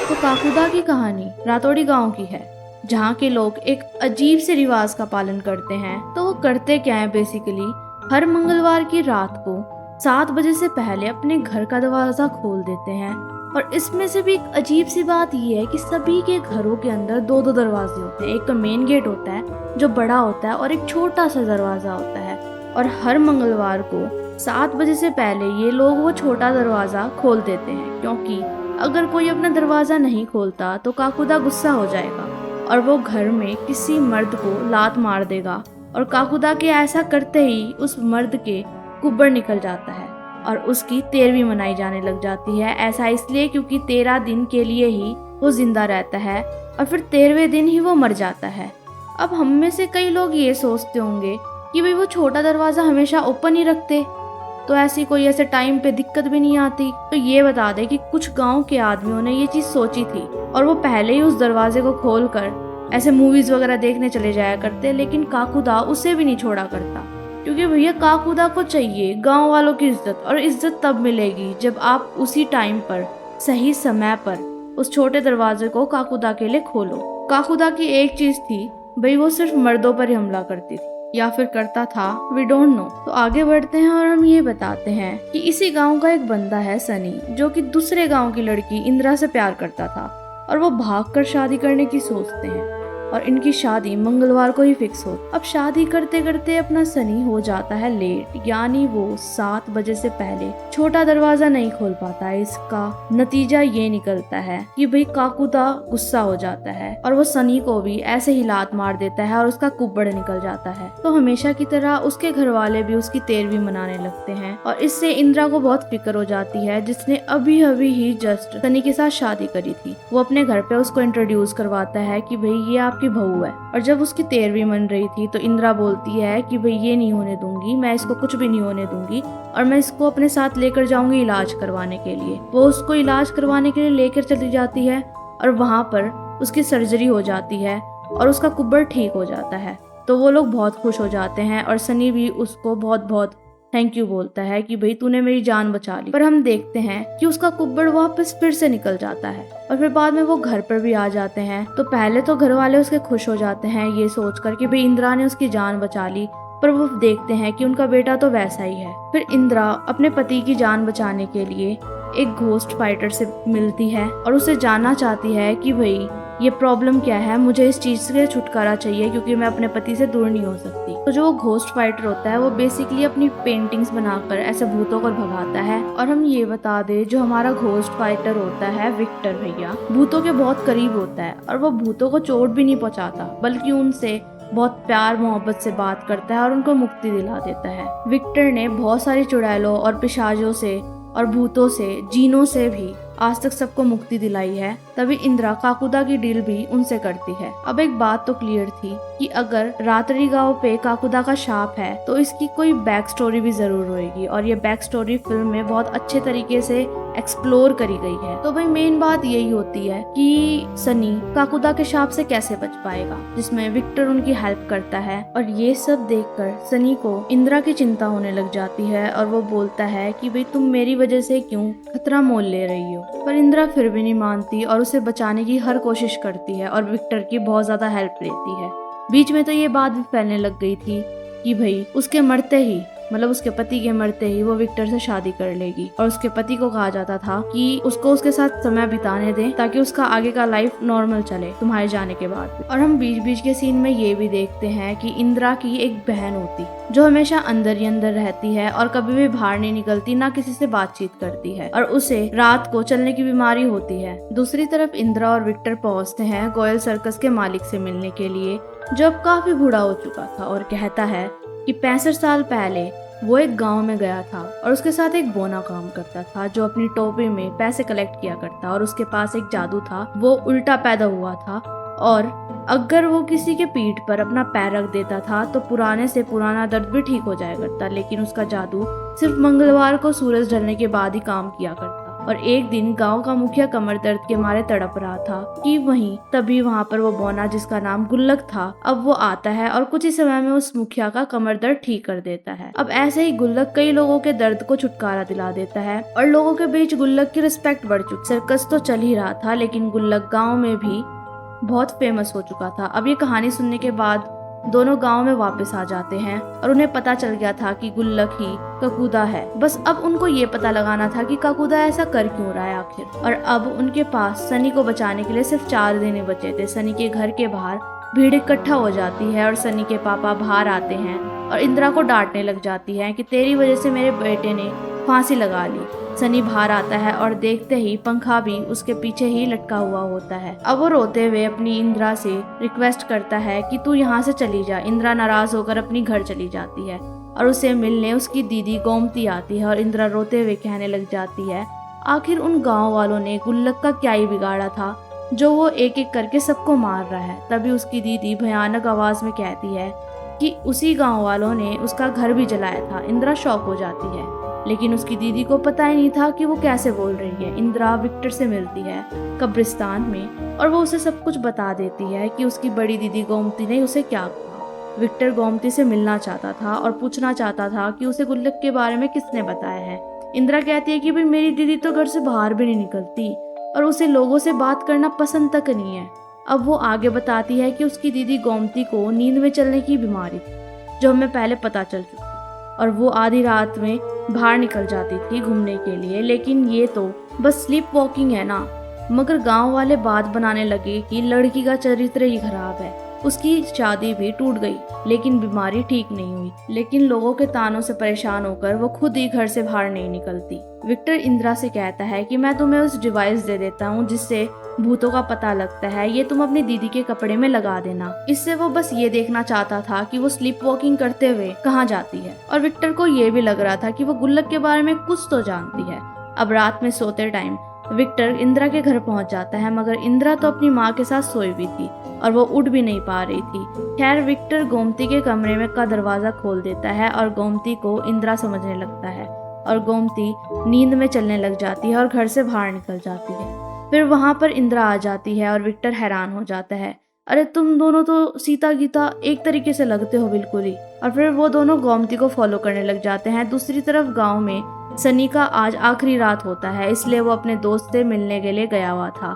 तो काकुदा की कहानी रातोड़ी गांव की है, जहाँ के लोग एक अजीब से रिवाज का पालन करते हैं। तो वो करते क्या है बेसिकली, हर मंगलवार की रात को 7 बजे से पहले अपने घर का दरवाजा खोल देते हैं। और इसमें से भी एक अजीब सी बात ये है कि सभी के घरों के अंदर 2-2 दरवाजे होते हैं। एक तो मेन गेट होता है जो बड़ा होता है और एक छोटा सा दरवाजा होता है। और हर मंगलवार को 7 बजे से पहले ये लोग वो छोटा दरवाजा खोल देते हैं, क्योंकि अगर कोई अपना दरवाजा नहीं खोलता तो काकुदा गुस्सा हो जाएगा और वो घर में किसी मर्द को लात मार देगा। और काकुदा के ऐसा करते ही उस मर्द के कुब्बड़ निकल जाता है और उसकी 13वीं मनाई जाने लग जाती है। ऐसा इसलिए क्योंकि 13 दिन के लिए ही वो जिंदा रहता है और फिर 13वें दिन ही वो मर जाता है। अब हम में से कई लोग ये सोचते होंगे कि भाई वो छोटा दरवाजा हमेशा ओपन ही रखते तो ऐसी कोई ऐसे टाइम पे दिक्कत भी नहीं आती। तो ये बता दे कि कुछ गांव के आदमियों ने ये चीज सोची थी और वो पहले ही उस दरवाजे को खोलकर ऐसे मूवीज वगैरह देखने चले जाया करते, लेकिन काकुदा उसे भी नहीं छोड़ा करता, क्योंकि भैया काकुदा को चाहिए गांव वालों की इज्जत। और इज्जत तब मिलेगी जब आप उसी टाइम पर सही समय पर उस छोटे दरवाजे को काकुदा के लिए खोलो। काकुदा की एक चीज थी भाई, वो सिर्फ मर्दों पर ही हमला करती थी, या फिर करता था, वी डोंट नो। तो आगे बढ़ते हैं और हम ये बताते हैं कि इसी गांव का एक बंदा है सनी, जो कि दूसरे गांव की लड़की इंदिरा से प्यार करता था और वो भागकर शादी करने की सोचते हैं और इनकी शादी मंगलवार को ही फिक्स हो। अब शादी करते करते अपना सनी हो जाता है लेट, यानी वो 7 बजे से पहले छोटा दरवाजा नहीं खोल पाता है। इसका नतीजा ये निकलता है कि भाई काकुदा गुस्सा हो जाता है और वो सनी को भी ऐसे ही लात मार देता है और उसका कुब्बड़ निकल जाता है। तो हमेशा की तरह उसके घर वाले भी उसकी 13वीं मनाने लगते हैं और इससे इंदिरा को बहुत फिक्र हो जाती है, जिसने अभी अभी ही जस्ट सनी के साथ शादी करी थी। वो अपने घर पे उसको इंट्रोड्यूस करवाता है कि भाई ये आपकी बहू है। और जब उसकी 13वीं मन रही थी तो इंदिरा बोलती है कि भाई ये नहीं होने दूंगी, मैं इसको कुछ भी नहीं होने दूंगी और मैं इसको अपने साथ लेकर जाऊंगी इलाज करवाने के लिए। वो उसको इलाज करवाने के लिए लेकर चली जाती है और वहां पर उसकी सर्जरी हो जाती है और उसका कुब्बड़ ठीक हो जाता है। तो वो लोग बहुत खुश हो जाते हैं और सनी भी उसको बहुत बहुत थैंक यू बोलता है कि भाई तूने मेरी जान बचा ली। पर हम देखते हैं कि उसका कुब्बड़ वापस फिर से निकल जाता है और फिर बाद में वो घर पर भी आ जाते हैं। तो पहले तो घर वाले उसके खुश हो जाते हैं ये सोचकर कि भाई इंदिरा ने उसकी जान बचा ली, पर वो देखते हैं कि उनका बेटा तो वैसा ही है। फिर इंदिरा अपने पति की जान बचाने के लिए एक घोस्ट फाइटर से मिलती है और उसे जानना चाहती है कि भाई ये प्रॉब्लम क्या है, मुझे इस चीज से छुटकारा चाहिए क्योंकि मैं अपने पति से दूर नहीं हो सकती। तो जो घोस्ट फाइटर होता है वो बेसिकली अपनी पेंटिंग्स बनाकर ऐसे भूतों को भगाता है। और हम ये बता दे, जो हमारा घोस्ट फाइटर होता है विक्टर भैया, भूतों के बहुत करीब होता है और वो भूतों को चोट भी नहीं पहुंचाता, बल्कि उनसे बहुत प्यार मोहब्बत से बात करता है और उनको मुक्ति दिला देता है। विक्टर ने बहुत सारी चुड़ैलों और पिशाचों से और भूतों से, जीनों से भी आज तक सबको मुक्ति दिलाई है। तभी इंदिरा काकुदा की डील भी उनसे करती है। अब एक बात तो क्लियर थी कि अगर रातड़ी गांव पे काकुदा का शाप है तो इसकी कोई बैक स्टोरी भी जरूर होगी और ये बैक स्टोरी फिल्म में बहुत अच्छे तरीके से एक्सप्लोर करी गई है। तो भाई मेन बात यही होती है कि सनी काकुदा के शाप से कैसे बच पाएगा, जिसमें विक्टर उनकी हेल्प करता है। और ये सब देखकर सनी को इंदिरा की चिंता होने लग जाती है और वो बोलता है कि भाई तुम मेरी वजह से क्यों खतरा मोल ले रही हो। पर इंदिरा फिर भी नहीं मानती और उसे बचाने की हर कोशिश करती है और विक्टर की बहुत ज्यादा हेल्प लेती है। बीच में तो ये बात भी फैलने लग गई थी कि भाई उसके मरते ही, मतलब उसके पति के मरते ही वो विक्टर से शादी कर लेगी। और उसके पति को कहा जाता था कि उसको उसके साथ समय बिताने दें ताकि उसका आगे का लाइफ नॉर्मल चले तुम्हारे जाने के बाद। और हम बीच बीच के सीन में ये भी देखते हैं कि इंदिरा की एक बहन होती जो हमेशा अंदर ही अंदर रहती है और कभी भी बाहर नहीं निकलती, ना किसी से बातचीत करती है और उसे रात को चलने की बीमारी होती है। दूसरी तरफ इंदिरा और विक्टर पहुंचते हैं गोयल सर्कस के मालिक से मिलने के लिए, जो अब काफी बूढ़ा हो चुका था और कहता है कि 65 साल पहले वो एक गांव में गया था और उसके साथ एक बोना काम करता था जो अपनी टोपी में पैसे कलेक्ट किया करता और उसके पास एक जादू था, वो उल्टा पैदा हुआ था और अगर वो किसी के पीठ पर अपना पैर रख देता था तो पुराने से पुराना दर्द भी ठीक हो जाया करता। लेकिन उसका जादू सिर्फ मंगलवार को सूरज ढलने के बाद ही काम किया करता। और एक दिन गांव का मुखिया कमर दर्द के मारे तड़प रहा था कि वहीं तभी वहां पर वो बौना जिसका नाम गुल्लक था, अब वो आता है और कुछ ही समय में उस मुखिया का कमर दर्द ठीक कर देता है। अब ऐसे ही गुल्लक कई लोगों के दर्द को छुटकारा दिला देता है और लोगों के बीच गुल्लक की रिस्पेक्ट बढ़ चुकी। सर्कस तो चल ही रहा था लेकिन गुल्लक गाँव में भी बहुत फेमस हो चुका था। अब ये कहानी सुनने के बाद दोनों गांव में वापस आ जाते हैं और उन्हें पता चल गया था कि गुल्लक ही ककूदा है। बस अब उनको ये पता लगाना था कि ककूदा ऐसा कर क्यों रहा है आखिर। और अब उनके पास सनी को बचाने के लिए सिर्फ 4 दिन बचे थे। सनी के घर के बाहर भीड़ इकट्ठा हो जाती है और सनी के पापा बाहर आते हैं और इंदिरा को डांटने लग जाती है कि तेरी वजह से मेरे बेटे ने फांसी लगा ली। सनी बाहर आता है और देखते ही पंखा भी उसके पीछे ही लटका हुआ होता है। अब वो रोते हुए अपनी इंदिरा से रिक्वेस्ट करता है कि तू यहाँ से चली जा। इंदिरा नाराज होकर अपनी घर चली जाती है और उसे मिलने उसकी दीदी गोमती आती है और इंदिरा रोते हुए कहने लग जाती है आखिर उन गाँव वालों ने गुल्लक का क्या ही बिगाड़ा था जो वो एक एक करके सबको मार रहा है। तभी उसकी दीदी भयानक आवाज में कहती है कि उसी गाँव वालों ने उसका घर भी जलाया था। इंदिरा शॉक हो जाती है लेकिन उसकी दीदी को पता ही नहीं था कि वो कैसे बोल रही है। इंदिरा विक्टर से मिलती है कब्रिस्तान में और वो उसे सब कुछ बता देती है कि उसकी बड़ी दीदी गोमती ने उसे क्या कहा। विक्टर गोमती से मिलना चाहता था और पूछना चाहता था कि उसे गुल्लक के बारे में किसने बताया है। इंदिरा कहती है कि भाई मेरी दीदी तो घर से बाहर भी नहीं निकलती और उसे लोगों से बात करना पसंद तक नहीं है। अब वो आगे बताती है कि उसकी दीदी गोमती को नींद में चलने की बीमारी थी जो हमें पहले पता चल चुकी और वो आधी रात में बाहर निकल जाती थी घूमने के लिए। लेकिन ये तो बस स्लीप वॉकिंग है ना। मगर गांव वाले बात बनाने लगे कि लड़की का चरित्र ही खराब है, उसकी शादी भी टूट गई लेकिन बीमारी ठीक नहीं हुई। लेकिन लोगों के तानों से परेशान होकर वो खुद ही घर से बाहर नहीं निकलती। विक्टर इंदिरा से कहता है कि मैं तुम्हें उस डिवाइस दे देता हूँ जिससे भूतों का पता लगता है, ये तुम अपनी दीदी के कपड़े में लगा देना। इससे वो बस ये देखना चाहता था कि वो स्लीप वॉकिंग करते हुए कहाँ जाती है और विक्टर को ये भी लग रहा था कि वो गुल्लक के बारे में कुछ तो जानती है। अब रात में सोते टाइम विक्टर इंदिरा के घर पहुंच जाता है मगर इंदिरा तो अपनी माँ के साथ सोई हुई थी और वो उठ भी नहीं पा रही थी। खैर विक्टर गोमती के कमरे में का दरवाजा खोल देता है और गोमती को इंदिरा समझने लगता है और गोमती नींद में चलने लग जाती है और घर से बाहर निकल जाती है। फिर वहां पर इंदिरा आ जाती है और विक्टर हैरान हो जाता है, अरे तुम दोनों तो सीता गीता एक तरीके से लगते हो बिल्कुल ही। और फिर वो दोनों गोमती को फॉलो करने लग जाते हैं। दूसरी तरफ गांव में सनी का आज आखिरी रात होता है इसलिए वो अपने दोस्त से मिलने के लिए गया हुआ था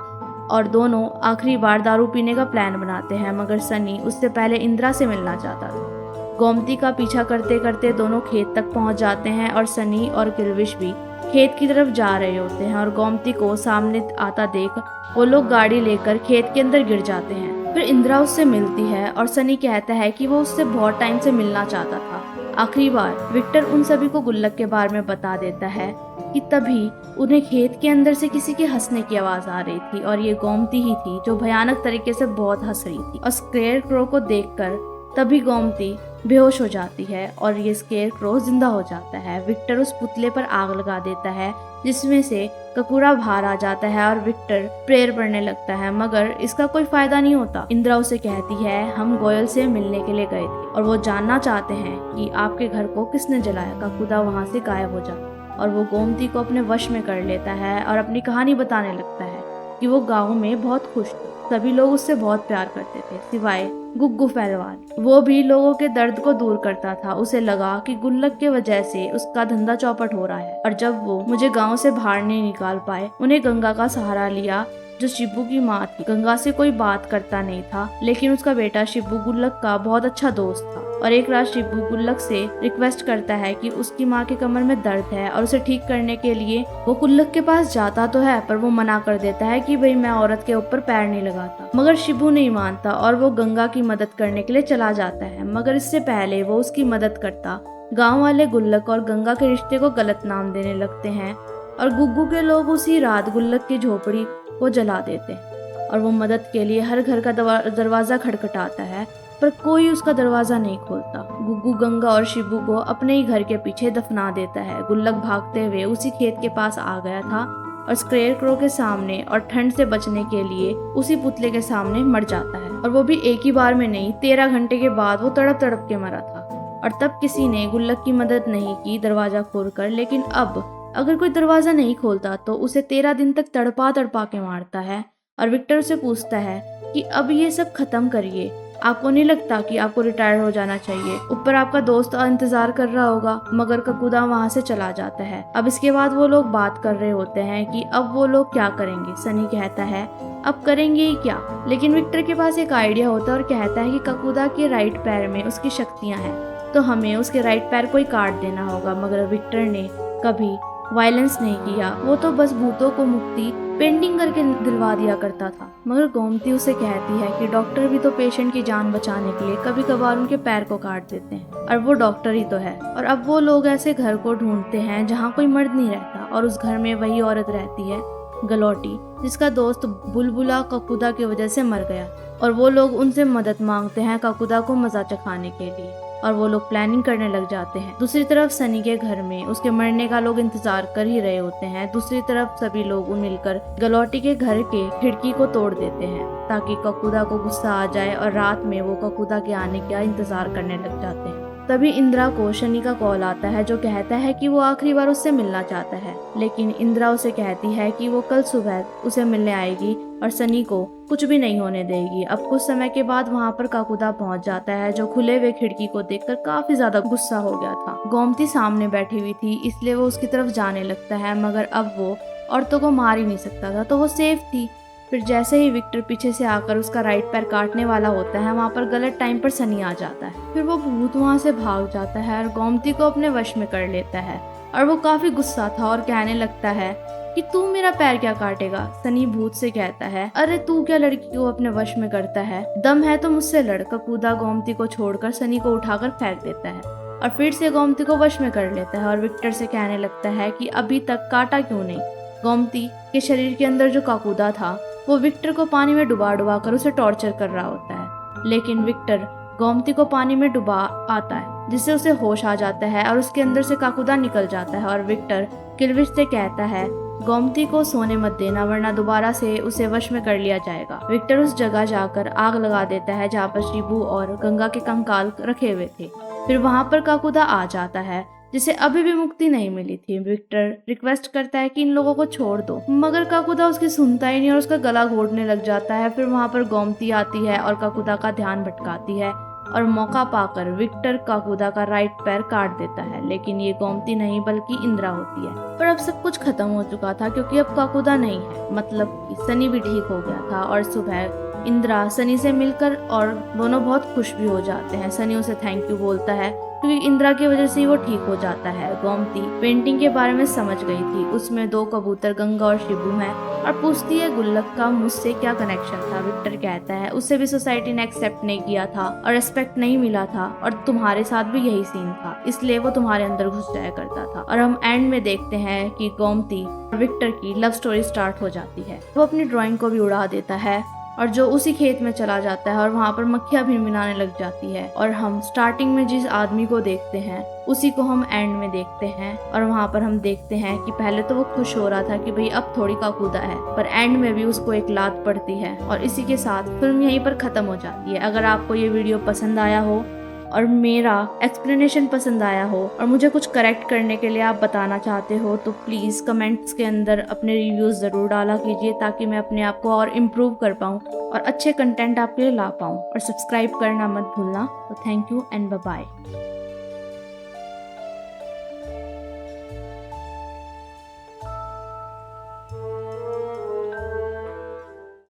और दोनों आखिरी बार दारू पीने का प्लान बनाते हैं मगर सनी उससे पहले इंदिरा से मिलना चाहता था। गोमती का पीछा करते करते दोनों खेत तक पहुंच जाते हैं और सनी और किल्विश भी खेत की तरफ जा रहे होते हैं और गोमती को सामने आता देख वो लोग गाड़ी लेकर खेत के अंदर गिर जाते हैं। फिर इंदिरा उससे मिलती है और सनी कहता है कि वो उससे बहुत टाइम से मिलना चाहता था। आखिरी बार विक्टर उन सभी को गुल्लक के बारे में बता देता है कि तभी उन्हें खेत के अंदर से किसी के हंसने की आवाज आ रही थी और ये गोमती ही थी जो भयानक तरीके से बहुत हंस रही थी। और स्केयर क्रो को देखकर तभी गोमती बेहोश हो जाती है और ये स्केयर क्रो जिंदा हो जाता है। विक्टर उस पुतले पर आग लगा देता है जिसमें से कपूरा बाहर आ जाता है और विक्टर प्रेयर पढ़ने लगता है मगर इसका कोई फायदा नहीं होता। इंदिरा उसे कहती है हम गोयल से मिलने के लिए गए थे और वो जानना चाहते हैं कि आपके घर को किसने जलाया। कपूरा वहाँ से गायब हो जाता है और वो गोमती को अपने वश में कर लेता है और अपनी कहानी बताने लगता है कि वो गाँव में बहुत खुश था। सभी लोग उससे बहुत प्यार करते थे सिवाय गुग्गू पहलवान। वो भी लोगों के दर्द को दूर करता था। उसे लगा कि गुल्लक के वजह से उसका धंधा चौपट हो रहा है और जब वो मुझे गांव से बाहर नहीं निकाल पाए उन्हें गंगा का सहारा लिया जो शिबू की माँ थी। गंगा से कोई बात करता नहीं था लेकिन उसका बेटा शिबू गुल्लक का बहुत अच्छा दोस्त था और एक रात शिबू गुल्लक से रिक्वेस्ट करता है कि उसकी माँ के कमर में दर्द है और उसे ठीक करने के लिए वो गुल्लक के पास जाता तो है पर वो मना कर देता है कि भाई मैं औरत के ऊपर पैर नहीं लगाता। मगर शिबू नहीं मानता और वो गंगा की मदद करने के लिए चला जाता है मगर इससे पहले वो उसकी मदद करता गाँव वाले गुल्लक और गंगा के रिश्ते को गलत नाम देने लगते हैं और गुग्गू के लोग उसी रात गुल्लक की झोपड़ी को जला देते हैं और वो मदद के लिए हर घर का दरवाजा खटखटाता है पर कोई उसका दरवाजा नहीं खोलता। गुग्गू गंगा और शिबू को अपने ही घर के पीछे दफना देता है। गुल्लक भागते हुए उसी खेत के पास आ गया था और स्केयर क्रो के सामने और ठंड से बचने के लिए उसी पुतले के सामने मर जाता है और वो भी एक ही बार में नहीं 13 घंटे के बाद वो तड़प तड़प के मरा था। और तब किसी ने गुल्लक की मदद नहीं की दरवाजा खोलकर लेकिन अब अगर कोई दरवाज़ा नहीं खोलता तो उसे 13 दिन तक तड़पा तड़पा के मारता है। और विक्टर उसे पूछता है कि अब ये सब खत्म करिए, आपको नहीं लगता कि आपको रिटायर हो जाना चाहिए? ऊपर आपका दोस्त इंतजार कर रहा होगा। मगर ककुदा वहाँ से चला जाता है। अब इसके बाद वो लोग बात कर रहे होते हैं कि अब वो लोग क्या करेंगे। सनी कहता है अब करेंगे ही क्या, लेकिन विक्टर के पास एक आइडिया होता है और कहता है कि ककुदा के राइट पैर में उसकी शक्तियाँ हैं, तो हमें उसके राइट पैर को ही काट देना होगा। मगर विक्टर ने कभी वायलेंस नहीं किया, वो तो बस भूतों को मुक्ति पेंटिंग करके दिलवा दिया करता था। मगर गोमती उसे कहती है कि डॉक्टर भी तो पेशेंट की जान बचाने के लिए कभी कभार उनके पैर को काट देते हैं, और वो डॉक्टर ही तो है। और अब वो लोग ऐसे घर को ढूंढते हैं जहाँ कोई मर्द नहीं रहता, और उस घर में वही औरत रहती है, गलौटी, जिसका दोस्त बुलबुला ककुदा की वजह से मर गया। और वो लोग उनसे मदद मांगते हैं ककुदा को मजा चखाने के लिए, और वो लोग प्लानिंग करने लग जाते हैं। दूसरी तरफ सनी के घर में उसके मरने का लोग इंतजार कर ही रहे होते हैं। दूसरी तरफ सभी लोग मिलकर गलौटी के घर के खिड़की को तोड़ देते हैं ताकि ककुदा को गुस्सा आ जाए, और रात में वो ककुदा के आने का इंतजार करने लग जाते हैं। तभी इंदिरा को शनि का कॉल आता है जो कहता है कि वो आखिरी बार उससे मिलना चाहता है, लेकिन इंदिरा उसे कहती है कि वो कल सुबह उसे मिलने आएगी और सनी को कुछ भी नहीं होने देगी। अब कुछ समय के बाद वहाँ पर काकुदा पहुँच जाता है जो खुले हुए खिड़की को देखकर काफी ज्यादा गुस्सा हो गया था। गोमती सामने बैठी हुई थी, इसलिए वो उसकी तरफ जाने लगता है, मगर अब वो औरतों को मार ही नहीं सकता था, तो वो सेफ थी। फिर जैसे ही विक्टर पीछे से आकर उसका राइट पैर काटने वाला होता है, वहाँ पर गलत टाइम पर सनी आ जाता है। फिर वो भूत वहाँ से भाग जाता है और गोमती को अपने वश में कर लेता है, और वो काफी गुस्सा था और कहने लगता है कि तू मेरा पैर क्या काटेगा। सनी भूत से कहता है अरे तू क्या लड़की को अपने वश में करता है, दम है तो मुझसे लड़। ककुदा गोमती को छोड़कर सनी को उठाकर फेंक देता है और फिर से गोमती को वश में कर लेता है, और विक्टर से कहने लगता है कि अभी तक काटा क्यों नहीं। गोमती के शरीर के अंदर जो काकुदा था वो विक्टर को पानी में डुबा डुबा कर उसे टॉर्चर कर रहा होता है, लेकिन विक्टर गोमती को पानी में डुबा आता है जिससे उसे होश आ जाता है और उसके अंदर से काकुदा निकल जाता है। और विक्टर किल्विश से कहता है गोमती को सोने मत देना वरना दोबारा से उसे वश में कर लिया जाएगा। विक्टर उस जगह जाकर आग लगा देता है जहाँ पर शिबू और गंगा के कंकाल रखे हुए थे। फिर वहाँ पर काकुदा आ जाता है जिसे अभी भी मुक्ति नहीं मिली थी। विक्टर रिक्वेस्ट करता है कि इन लोगों को छोड़ दो, मगर काकुदा उसकी सुनता ही नहीं और उसका गला घोटने लग जाता है। फिर वहाँ पर गोमती आती है और काकुदा का ध्यान भटकाती है, और मौका पाकर विक्टर काकुदा का राइट पैर काट देता है, लेकिन ये गोमती नहीं बल्कि इंदिरा होती है। पर अब सब कुछ खत्म हो चुका था क्योंकि अब काकुदा नहीं है, मतलब कि सनी भी ठीक हो गया था। और सुबह इंदिरा सनी से मिलकर और दोनों बहुत खुश भी हो जाते हैं। सनी उसे थैंक यू बोलता है क्योंकि इंदिरा की वजह से ही वो ठीक हो जाता है। गोमती पेंटिंग के बारे में समझ गई थी, उसमें 2 कबूतर गंगा और शिबू हैं, और पूछती है गुल्लक का मुझसे क्या कनेक्शन था। विक्टर कहता है उसे भी सोसाइटी ने एक्सेप्ट नहीं किया था और रेस्पेक्ट नहीं मिला था, और तुम्हारे साथ भी यही सीन था, इसलिए वो तुम्हारे अंदर घुस जाया करता था। और हम एंड में देखते हैं कि गोमती और विक्टर की लव स्टोरी स्टार्ट हो जाती है। वो अपनी ड्राइंग को भी उड़ा देता है और जो उसी खेत में चला जाता है और वहाँ पर मक्खियाँ भिनभिनाने लग जाती है, और हम स्टार्टिंग में जिस आदमी को देखते हैं उसी को हम एंड में देखते हैं। और वहाँ पर हम देखते हैं कि पहले तो वो खुश हो रहा था कि भाई अब थोड़ी काकुदा है, पर एंड में भी उसको एक लात पड़ती है, और इसी के साथ फिल्म यहीं पर खत्म हो जाती है। अगर आपको ये वीडियो पसंद आया हो और मेरा एक्सप्लेनेशन पसंद आया हो और मुझे कुछ करेक्ट करने के लिए आप बताना चाहते हो तो प्लीज़ कमेंट्स के अंदर अपने रिव्यूज़ ज़रूर डाला कीजिए ताकि मैं अपने आप को और इम्प्रूव कर पाऊँ और अच्छे कंटेंट आपके लिए ला पाऊँ। और सब्सक्राइब करना मत भूलना। तो thank you and bye bye.